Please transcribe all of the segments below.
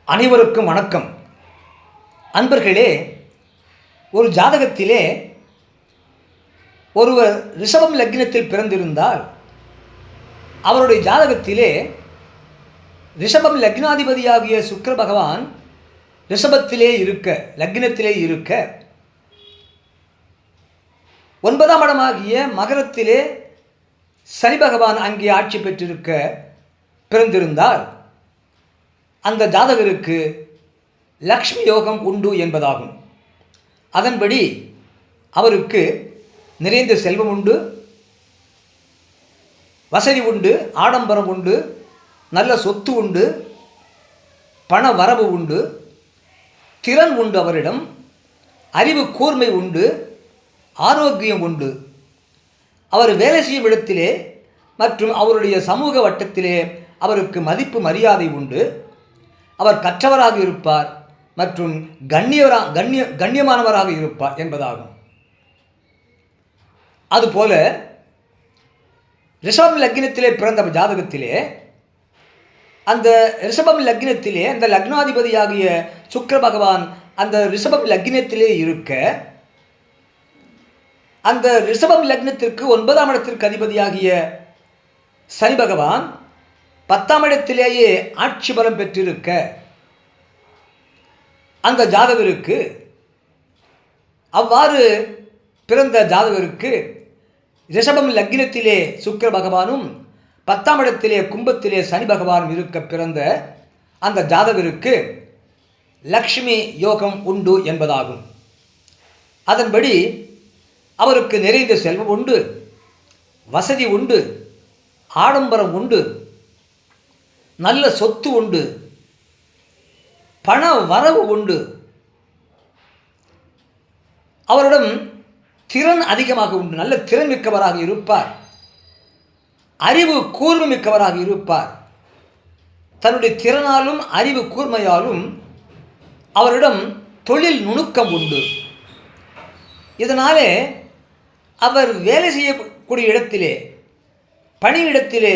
அனைவருக்கும் வணக்கம். அன்பர்களே, ஒரு ஜாதகத்திலே ஒருவர் ரிஷபம் லக்னத்தில் பிறந்திருந்தால் அவருடைய ஜாதகத்திலே ரிஷபம் லக்னாதிபதியாகிய சுக்கிர பகவான் ரிஷபத்திலே இருக்க, லக்னத்திலே இருக்க, 9ஆம் இடமாகிய மகரத்திலே சனி பகவான் அங்கே ஆட்சி பெற்றிருக்க பிறந்திருந்தால் அந்த ஜாதகருக்கு லக்ஷ்மி யோகம் உண்டு என்பதாகும். அதன்படி அவருக்கு நிறைந்த செல்வம் உண்டு, வசதி உண்டு, ஆடம்பரம் உண்டு, நல்ல சொத்து உண்டு, பண வரவு உண்டு, திறன் உண்டு, அவரிடம் அறிவு கூர்மை உண்டு, ஆரோக்கியம் உண்டு. அவர் வேலை செய்யும் இடத்திலே மற்றும் அவருடைய சமூக வட்டத்திலே அவருக்கு மதிப்பு மரியாதை உண்டு. அவர் கற்றவராக இருப்பார் மற்றும் கண்ணியமானவராக இருப்பார் என்பதாகும். அதுபோல ரிஷபம் லக்னத்திலே பிறந்த ஜாதகத்திலே அந்த ரிஷபம் லக்னத்திலே அந்த லக்னாதிபதியாகிய சுக்கிர பகவான் அந்த ரிஷபம் லக்னத்திலே இருக்க, அந்த ரிஷபம் லக்னத்திற்கு 9ஆம் இடத்திற்கு அதிபதியாகிய சனி பகவான் 10ஆம் இடத்திலேயே ஆட்சி பலம் பெற்றிருக்க, அந்த ஜாதகருக்கு, அவ்வாறு பிறந்த ஜாதகருக்கு ரிஷபம் லக்னத்திலே சுக்கிர பகவானும் 10ஆம் இடத்திலே கும்பத்திலே சனி பகவானும் இருக்க பிறந்த அந்த ஜாதகருக்கு லக்ஷ்மி யோகம் உண்டு என்பதாகும். அதன்படி அவருக்கு நிறைந்த செல்வம் உண்டு, வசதி உண்டு, ஆடம்பரம் உண்டு, நல்ல சொத்து உண்டு, பண வரவு உண்டு. அவரிடம் திறன் அதிகமாக உண்டு, நல்ல திறன் மிக்கவராக இருப்பார், அறிவு கூர்மை மிக்கவராக இருப்பார். தன்னுடைய திறனாலும் அறிவு கூர்மையாலும் அவரிடம் தொழில் நுணுக்கம் உண்டு. இதனாலே அவர் வேலை செய்யக்கூடிய இடத்திலே, பணியிடத்திலே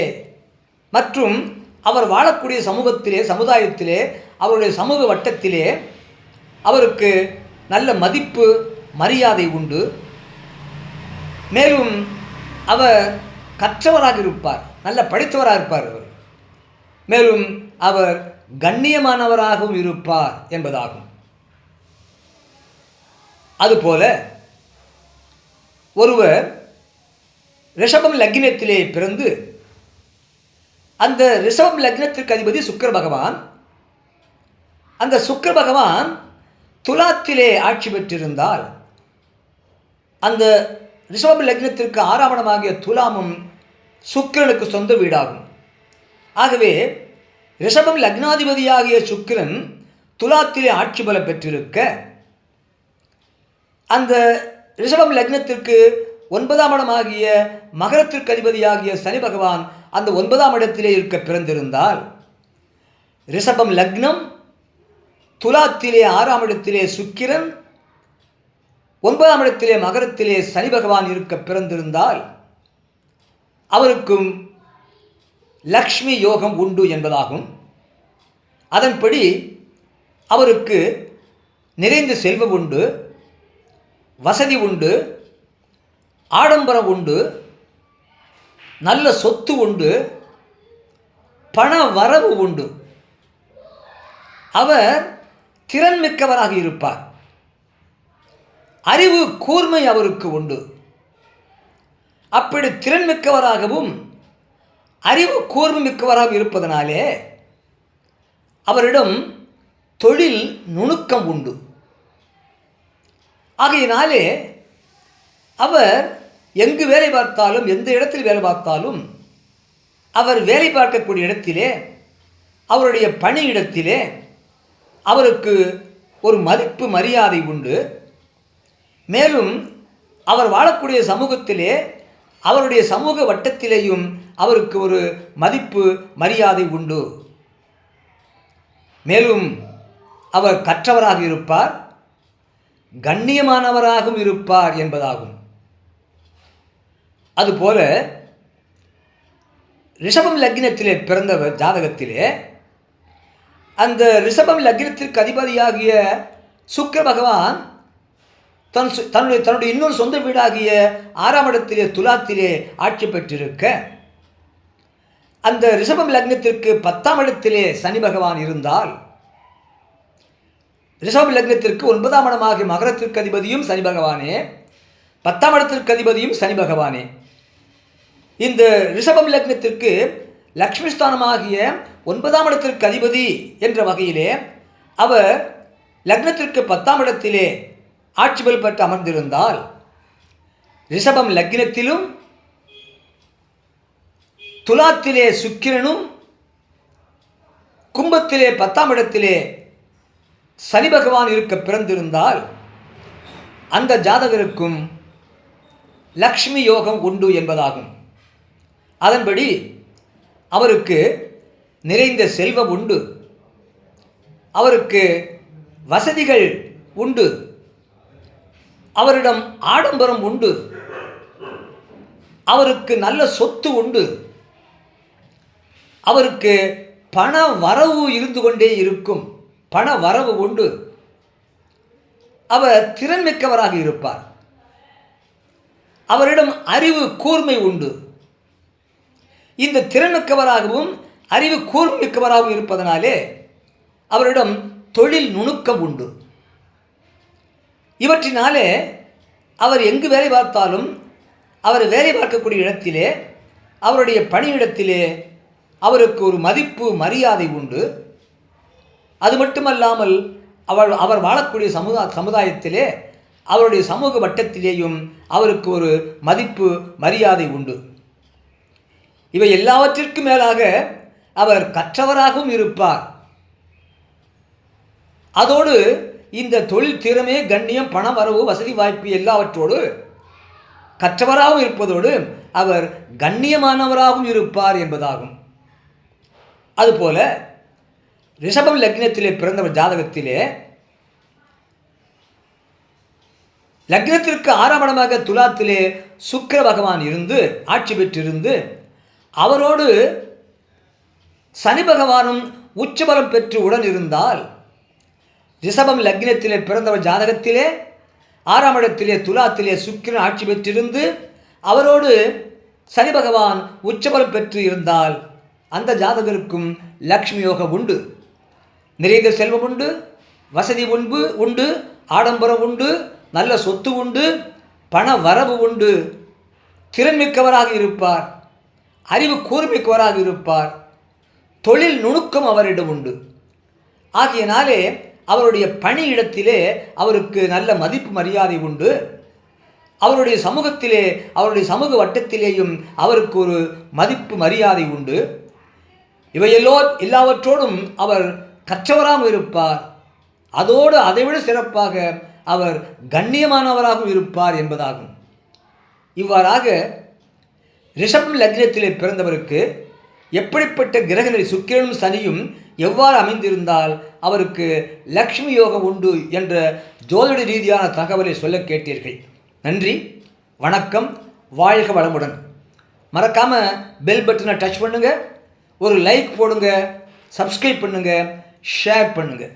மற்றும் அவர் வாழக்கூடிய சமூகத்திலே, சமுதாயத்திலே, அவருடைய சமூக வட்டத்திலே அவருக்கு நல்ல மதிப்பு மரியாதை உண்டு. மேலும் அவர் கற்றவராக இருப்பார், நல்ல படித்தவராக இருப்பார் அவர். மேலும் அவர் கண்ணியமானவராகவும் இருப்பார் என்பதாகும். அதுபோல ஒருவர் ரிஷபம் லக்னத்திலே பிறந்து, அந்த ரிஷபம் லக்னத்திற்கு அதிபதி சுக்கிர பகவான், அந்த சுக்கிர பகவான் துலாத்திலே ஆட்சி பெற்றிருந்தால் அந்த ரிஷபம் லக்னத்திற்கு 6ஆம் இடமாகிய துலாமும் சுக்கிரனுக்கு சொந்த வீடாகும். ஆகவே ரிஷபம் லக்னாதிபதியாகிய சுக்கிரன் துலாத்திலே ஆட்சி பலம் பெற்றிருக்க, அந்த ரிஷபம் லக்னத்திற்கு 9ஆம் இடமாகிய மகரத்திற்கு அதிபதியாகிய சனி பகவான் அந்த 9ஆம் இடத்திலே இருக்க பிறந்திருந்தால் ரிஷபம் லக்னம், துலாத்திலே 6ஆம் இடத்திலே சுக்கிரன், 9ஆம் இடத்திலே மகரத்திலே சனி பகவான் இருக்க பிறந்திருந்தால் அவருக்கும் லக்ஷ்மி யோகம் உண்டு என்பதாகும். அதன்படி அவருக்கு நிறைந்த செல்வம் உண்டு, வசதி உண்டு, ஆடம்பரம் உண்டு, நல்ல சொத்து உண்டு, பண வரவு உண்டு. அவர் திறன் மிக்கவராக இருப்பார், அறிவு கூர்மை அவருக்கு உண்டு. அப்படி திறன் மிக்கவராகவும் அறிவு கூர்மை மிக்கவராக இருப்பதனாலே அவரிடம் தொழில் நுணுக்கம் உண்டு. ஆகையினாலே அவர் எங்கு வேலை பார்த்தாலும், எந்த இடத்தில் வேலை பார்த்தாலும், அவர் வேலை பார்க்கக்கூடிய இடத்திலே, அவருடைய பணியிடத்திலே அவருக்கு ஒரு மதிப்பு மரியாதை உண்டு. மேலும் அவர் வாழக்கூடிய சமூகத்திலே, அவருடைய சமூக வட்டத்திலேயும் அவருக்கு ஒரு மதிப்பு மரியாதை உண்டு. மேலும் அவர் கற்றவராக இருப்பார், கண்ணியமானவராகவும் இருப்பார் என்பதாகும். அதுபோல ரிஷபம் லக்னத்திலே பிறந்தவர் ஜாதகத்திலே அந்த ரிஷபம் லக்னத்திற்கு அதிபதியாகிய சுக்கிர பகவான் தன்னுடைய இன்னொரு சொந்த வீடாகிய 6ஆம் இடத்திலே துலாத்திலே ஆட்சி பெற்றிருக்க, அந்த ரிஷபம் லக்னத்திற்கு 10ஆம் இடத்திலே சனி பகவான் இருந்தால், ரிஷபம் லக்னத்திற்கு 9ஆம் இடமாகிய மகரத்திற்கு அதிபதியும் சனி பகவானே, 10ஆம் இடத்திற்கு அதிபதியும் சனி பகவானே. இந்த ரிஷபம் லக்னத்திற்கு லக்ஷ்மி ஸ்தானமாகிய 9ஆம் இடத்திற்கு அதிபதி என்ற வகையிலே அவர் லக்னத்திற்கு 10ஆம் இடத்திலே ஆட்சி பலம் பெற்று அமர்ந்திருந்தால், ரிஷபம் லக்னத்திலும் துலாத்திலே சுக்கிரனும் கும்பத்திலே 10ஆம் இடத்திலே சனி பகவான் இருக்க பிறந்திருந்தால், அந்த ஜாதகருக்கும் லக்ஷ்மி யோகம் உண்டு என்பதாகும். அதன்படி அவருக்கு நிறைந்த செல்வம் உண்டு, அவருக்கு வசதிகள் உண்டு, அவரிடம் ஆடம்பரம் உண்டு, அவருக்கு நல்ல சொத்து உண்டு, அவருக்கு பண வரவு இருந்து கொண்டே இருக்கும், பண வரவு உண்டு, அவர் திறன்மிக்கவராக இருப்பார், அவரிடம் அறிவு கூர்மை உண்டு. இந்த திறன்மிக்கவராகவும் அறிவு கூர்மிக்கவராகவும் இருப்பதனாலே அவரிடம் தொழில் நுணுக்கம் உண்டு. இவற்றினாலே அவர் எங்கு வேலை பார்த்தாலும் அவர் வேலை பார்க்கக்கூடிய இடத்திலே, அவருடைய பணியிடத்திலே அவருக்கு ஒரு மதிப்பு மரியாதை உண்டு. அது மட்டுமல்லாமல் அவர் வாழக்கூடிய சமுதாயத்திலே, அவருடைய சமூக வட்டத்திலேயும் அவருக்கு ஒரு மதிப்பு மரியாதை உண்டு. இவை எல்லாவற்றிற்கும் மேலாக அவர் கற்றவராகவும் இருப்பார். அதோடு இந்த தொழில் திறமை, கண்ணியம், பண வரவு, வசதி வாய்ப்பு எல்லாவற்றோடு கற்றவராகவும் இருப்பதோடு அவர் கண்ணியமானவராகவும் இருப்பார் என்பதாகும். அதுபோல ரிஷபம் லக்னத்திலே பிறந்தவர் ஜாதகத்திலே லக்னத்திற்கு 6ஆம் இடமாக துலாத்திலே சுக்கிர பகவான் இருந்து ஆட்சி பெற்றிருந்து, அவரோடு சனி பகவானும் உச்சபலம் பெற்று உடன் இருந்தால், ரிஷபம் லக்னத்திலே பிறந்தவர் ஜாதகத்திலே 6ஆம் இடத்திலே துலாத்திலே சுக்கிரன் ஆட்சி பெற்றிருந்து அவரோடு சனி பகவான் உச்சபலம் பெற்று இருந்தால், அந்த ஜாதகருக்கும் லக்ஷ்மி யோகம் உண்டு, நிறைந்த செல்வம் உண்டு, வசதி உண்டு, ஆடம்பரம் உண்டு, நல்ல சொத்து உண்டு, பண வரவு உண்டு, திறன்மிக்கவராக இருப்பார், அறிவு கூர்மிக்கவராக இருப்பார், தொழில் நுணுக்கம் அவரிடம் உண்டு. ஆகியனாலே அவருடைய பணியிடத்திலே அவருக்கு நல்ல மதிப்பு மரியாதை உண்டு. அவருடைய சமூகத்திலே, அவருடைய சமூக வட்டத்திலேயும் அவருக்கு ஒரு மதிப்பு மரியாதை உண்டு. எல்லாவற்றோடும் அவர் கற்றவராகவும் இருப்பார். அதோடு அதைவிட சிறப்பாக அவர் கண்ணியமானவராகவும் இருப்பார் என்பதாகும். இவ்வாறாக ரிஷபம் லக்னத்திலே பிறந்தவருக்கு எப்படிப்பட்ட கிரகநிலை சுக்கிரனும் சனியும் எவ்வாறு அமைந்திருந்தால் அவருக்கு லக்ஷ்மி யோகம் உண்டு என்ற ஜோதிட ரீதியான தகவலை சொல்ல கேட்டீர்கள். நன்றி, வணக்கம், வாழ்க வளமுடன். மறக்காமல் பெல் பட்டனை டச் பண்ணுங்கள், ஒரு லைக் போடுங்க, சப்ஸ்கிரைப் பண்ணுங்கள், ஷேர் பண்ணுங்கள்.